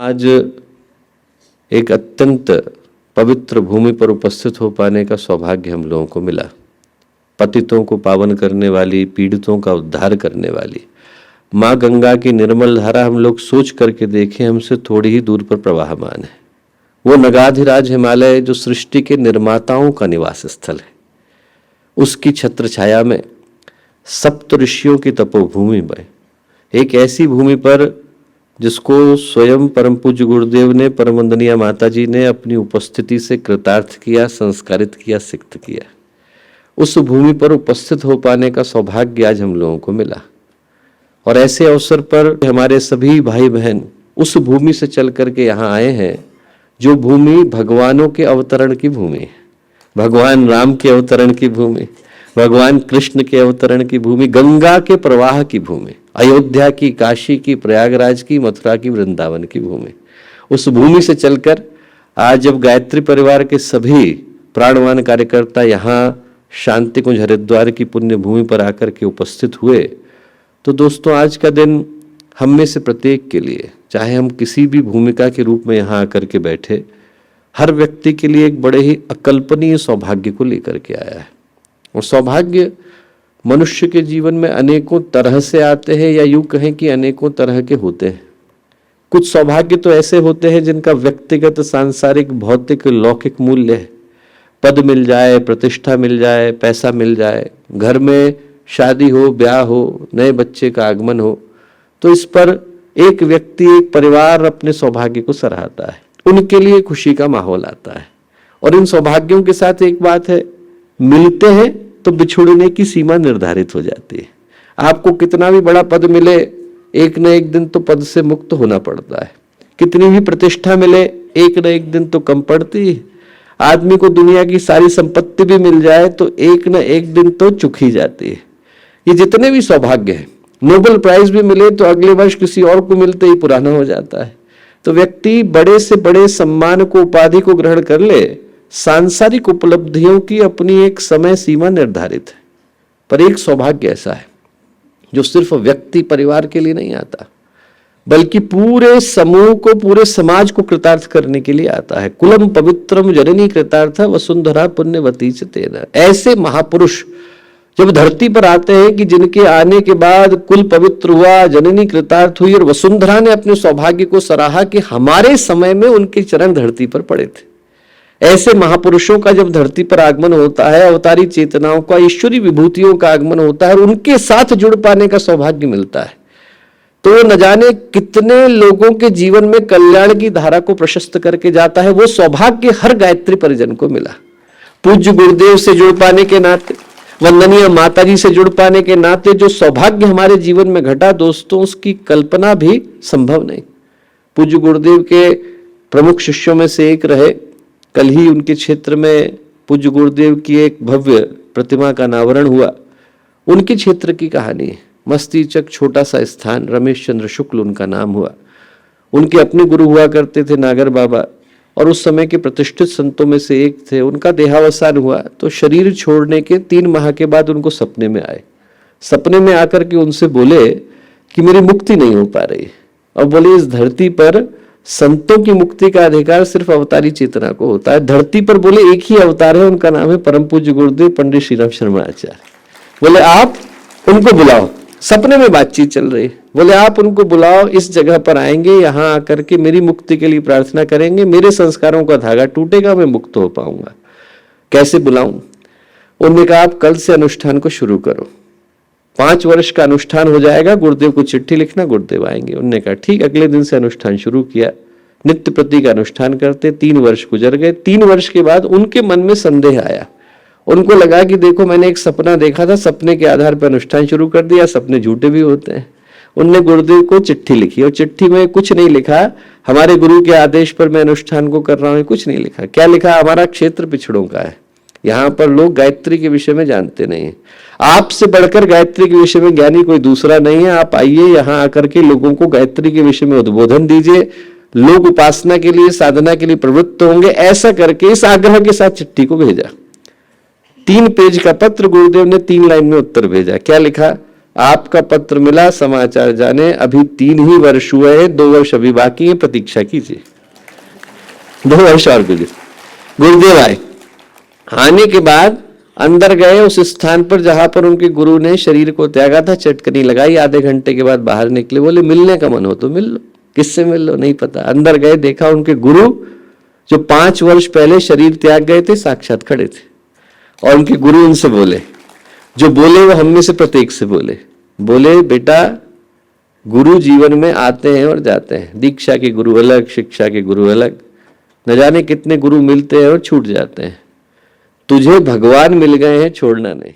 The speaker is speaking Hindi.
आज एक अत्यंत पवित्र भूमि पर उपस्थित हो पाने का सौभाग्य हम लोगों को मिला। पतितों को पावन करने वाली, पीड़ितों का उद्धार करने वाली माँ गंगा की निर्मल धारा हम लोग सोच करके देखें, हमसे थोड़ी ही दूर पर प्रवाहमान है। वो नगाधिराज हिमालय जो सृष्टि के निर्माताओं का निवास स्थल है, उसकी छत्र छाया में, सप्त ऋषियों की तपोभूमि में, एक ऐसी भूमि पर जिसको स्वयं परम पूज्य गुरुदेव ने, परम वंदनीय माता जी ने अपनी उपस्थिति से कृतार्थ किया, संस्कारित किया, सिक्त किया, उस भूमि पर उपस्थित हो पाने का सौभाग्य आज हम लोगों को मिला। और ऐसे अवसर पर हमारे सभी भाई बहन उस भूमि से चल करके यहाँ आए हैं जो भूमि भगवानों के अवतरण की भूमि है, भगवान राम के अवतरण की भूमि, भगवान कृष्ण के अवतरण की भूमि, गंगा के प्रवाह की भूमि, अयोध्या की, काशी की, प्रयागराज की, मथुरा की, वृंदावन की भूमि। उस भूमि से चलकर आज जब गायत्री परिवार के सभी प्राणवान कार्यकर्ता यहाँ शांति कुंज हरिद्वार की पुण्य भूमि पर आकर के उपस्थित हुए, तो दोस्तों आज का दिन हम में से प्रत्येक के लिए, चाहे हम किसी भी भूमिका के रूप में यहाँ आकर के बैठे, हर व्यक्ति के लिए एक बड़े ही अकल्पनीय सौभाग्य को लेकर के आया है। और सौभाग्य मनुष्य के जीवन में अनेकों तरह से आते हैं, या यूं कहें कि अनेकों तरह के होते हैं। कुछ सौभाग्य तो ऐसे होते हैं जिनका व्यक्तिगत, सांसारिक, भौतिक, लौकिक मूल्य है। पद मिल जाए, प्रतिष्ठा मिल जाए, पैसा मिल जाए, घर में शादी हो, ब्याह हो, नए बच्चे का आगमन हो, तो इस पर एक व्यक्ति, एक परिवार अपने सौभाग्य को सराहता है, उनके लिए खुशी का माहौल आता है। और इन सौभाग्यों के साथ एक बात है, मिलते हैं तो बिछुड़ने की सीमा निर्धारित हो जाती है। आपको कितना भी बड़ा पद मिले, एक न एक दिन तो पद से मुक्त होना पड़ता है। कितनी भी प्रतिष्ठा मिले, एक न एक दिन तो कम पड़ती है। आदमी को दुनिया की सारी संपत्ति भी मिल जाए तो एक न एक दिन तो चुक ही जाती है। ये जितने भी सौभाग्य हैं, नोबेल प्राइज भी मिले तो अगले वर्ष किसी और को मिलते ही पुराना हो जाता है। तो व्यक्ति बड़े से बड़े सम्मान को, उपाधि को ग्रहण कर ले, सांसारिक उपलब्धियों की अपनी एक समय सीमा निर्धारित है। पर एक सौभाग्य ऐसा है जो सिर्फ व्यक्ति, परिवार के लिए नहीं आता, बल्कि पूरे समूह को, पूरे समाज को कृतार्थ करने के लिए आता है। कुलम पवित्रम जननी कृतार्थ वसुंधरा पुण्यवती च तेन। ऐसे महापुरुष जब धरती पर आते हैं कि जिनके आने के बाद कुल पवित्र हुआ, जननी कृतार्थ हुई, और वसुंधरा ने अपने सौभाग्य को सराहा कि हमारे समय में उनके चरण धरती पर पड़े थे। ऐसे महापुरुषों का जब धरती पर आगमन होता है, अवतारी चेतनाओं का, ईश्वरी विभूतियों का आगमन होता है और उनके साथ जुड़ पाने का सौभाग्य मिलता है, तो न जाने कितने लोगों के जीवन में कल्याण की धारा को प्रशस्त करके जाता है। वो सौभाग्य हर गायत्री परिजन को मिला। पूज्य गुरुदेव से जुड़ पाने के नाते, वंदनीय माताजी से जुड़ पाने के नाते जो सौभाग्य हमारे जीवन में घटा, दोस्तों, उसकी कल्पना भी संभव नहीं। पूज्य गुरुदेव के प्रमुख शिष्यों में से एक रहे, कल ही उनके क्षेत्र में पूज्य गुरुदेव की एक भव्य प्रतिमा का अनावरण हुआ। उनके क्षेत्र की कहानी है। मस्तीचक छोटा सा स्थान, रमेश चंद्र शुक्ल उनका नाम हुआ। उनके अपने गुरु हुआ करते थे नागर बाबा, और उस समय के प्रतिष्ठित संतों में से एक थे। उनका देहावसान हुआ तो शरीर छोड़ने के 3 माह के बाद उनको सपने में आए। सपने में आकर के उनसे बोले कि मेरी मुक्ति नहीं हो पा रही। और बोले इस धरती पर संतों की मुक्ति का अधिकार सिर्फ अवतारी चेतना को होता है। धरती पर बोले एक ही अवतार है, उनका नाम है परम पूज्य गुरुदेव पंडित श्री राम शर्मा आचार्य। बोले आप उनको बुलाओ। सपने में बातचीत चल रही। बोले आप उनको बुलाओ, इस जगह पर आएंगे, यहाँ आकर के मेरी मुक्ति के लिए प्रार्थना करेंगे, मेरे संस्कारों का धागा टूटेगा, मैं मुक्त हो पाऊंगा। कैसे बुलाऊं? उन्होंने कहा आप कल से अनुष्ठान को शुरू करो, 5 वर्ष का अनुष्ठान हो जाएगा, गुरुदेव को चिट्ठी लिखना, गुरुदेव आएंगे। उन्होंने कहा ठीक। अगले दिन से अनुष्ठान शुरू किया। नित्य प्रति का अनुष्ठान करते 3 वर्ष गुजर गए। 3 वर्ष के बाद उनके मन में संदेह आया। उनको लगा कि देखो मैंने एक सपना देखा था, सपने के आधार पर अनुष्ठान शुरू कर दिया, सपने झूठे भी होते हैं। उनने गुरुदेव को चिट्ठी लिखी और चिट्ठी में कुछ नहीं लिखा हमारे गुरु के आदेश पर मैं अनुष्ठान को कर रहा हूं, कुछ नहीं लिखा। क्या लिखा? हमारा क्षेत्र पिछड़ों का है, यहाँ पर लोग गायत्री के विषय में जानते नहीं है, आपसे बढ़कर गायत्री के विषय में ज्ञानी कोई दूसरा नहीं है, आप आइए यहाँ आकर के लोगों को गायत्री के विषय में उद्बोधन दीजिए, लोग उपासना के लिए, साधना के लिए प्रवृत्त होंगे। ऐसा करके इस आग्रह के साथ चिट्ठी को भेजा। 3 पेज का पत्र, गुरुदेव ने 3 लाइन में उत्तर भेजा। क्या लिखा? आपका पत्र मिला, समाचार जाने, अभी 3 ही वर्ष हुए हैं, 2 वर्ष अभी बाकी है, प्रतीक्षा कीजिए, 2 वर्ष और कीजिए। गुरुदेव आए, आने के बाद अंदर गए उस स्थान पर जहां पर उनके गुरु ने शरीर को त्यागा था, चटकनी लगाई, आधे घंटे के बाद बाहर निकले, बोले मिलने का मन हो तो मिल लो। किससे मिल लो नहीं पता। अंदर गए, देखा उनके गुरु जो 5 वर्ष पहले शरीर त्याग गए थे साक्षात खड़े थे, और उनके गुरु उनसे बोले, जो बोले वो हम में से प्रत्येक से बोले, बेटा गुरु जीवन में आते हैं और जाते हैं, दीक्षा के गुरु अलग, शिक्षा के गुरु अलग, न जाने कितने गुरु मिलते हैं और छूट जाते हैं, तुझे भगवान मिल गए हैं, छोड़ना नहीं।